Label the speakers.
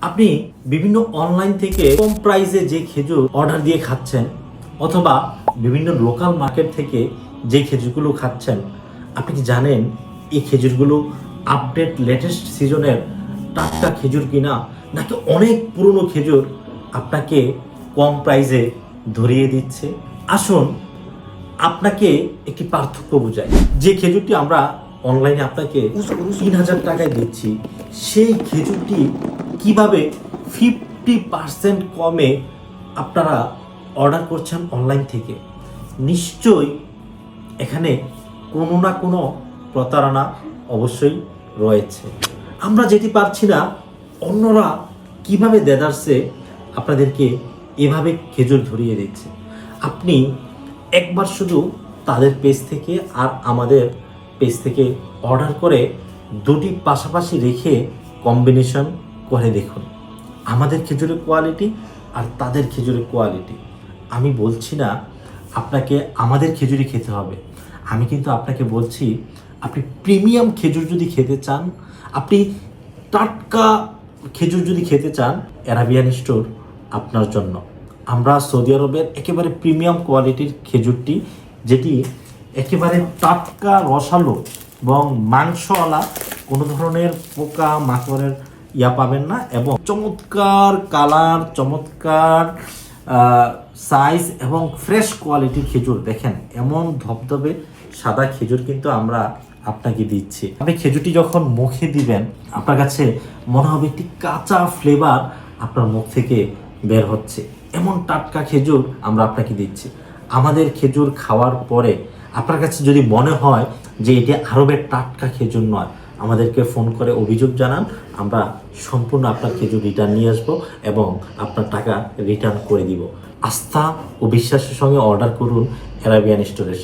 Speaker 1: আপনি বিভিন্ন অনলাইন থেকে কম প্রাইসে যে খেজুর অর্ডার দিয়ে খাচ্ছেন অথবা বিভিন্ন লোকাল মার্কেট থেকে যে খেজুরগুলো খাচ্ছেন, আপনি কি জানেন এই খেজুরগুলো আপডেট লেটেস্ট সিজনের টাটকা খেজুর কিনা, নাকি অনেক পুরনো খেজুর আপনাকে কম প্রাইসে ধরিয়ে দিচ্ছে? আসুন আপনাকে একটি পার্থক্য বোঝাই। যে খেজুরটি আমরা অনলাইনে আপনাকে ৩,০০০ টাকায় দিচ্ছি, সেই খেজুরটি কিভাবে 50% কমে আপনারা অর্ডার করছেন অনলাইন থেকে। নিশ্চয়ই এখানে কোনো না কোনো প্রতারণা অবশ্যই রয়েছে। আমরা যেতে পারছি না, অন্যরা কিভাবে দেদারসে আপনাদেরকে এভাবে খেজুর ধরিয়ে দিচ্ছে। আপনি একবার শুধু তাদের পেজ থেকে আর আমাদের পেজ থেকে অর্ডার করে দুটি পাশাপাশি রেখে কম্বিনেশন করে দেখুন, আমাদের খেজুরের কোয়ালিটি আর তাদের খেজুরের কোয়ালিটি। আমি বলছি না আপনাকে আমাদের খেজুরই খেতে হবে, আমি কিন্তু আপনাকে বলছি আপনি প্রিমিয়াম খেজুর যদি খেতে চান, আপনি টাটকা খেজুর যদি খেতে চান, অ্যারাবিয়ান স্টোর আপনার জন্য। আমরা সৌদি আরবের একেবারে প্রিমিয়াম কোয়ালিটির খেজুরটি, যেটি একেবারে টাটকা রসালো এবং মাংসওয়ালা, কোনো ধরনের পোকা মাকড়ের পাবেন না, এবং চমৎকার কালার, চমৎকার সাইজ এবং ফ্রেশ কোয়ালিটির খেজুর। দেখেন, এমন ধবধবে সাদা খেজুর কিন্তু আমরা আপনাকে দিচ্ছি। আপনি খেজুরটি যখন মুখে দিবেন, আপনার কাছে মনে হবে একটি কাঁচা ফ্লেভার আপনার মুখ থেকে বের হচ্ছে। এমন টাটকা খেজুর আমরা আপনাকে দিচ্ছি। আমাদের খেজুর খাওয়ার পরে আপনার কাছে যদি মনে হয় যে এটি আরবের টাটকা খেজুর নয়, আমাদেরকে ফোন করে অভিযোগ জানান, আমরা সম্পূর্ণ আপনার খেজুর রিটার্ন নিয়ে আসবো এবং আপনার টাকা রিটার্ন করে দিব। আস্থা ও বিশ্বাসের সঙ্গে অর্ডার করুন অ্যারাবিয়ান স্টোরে।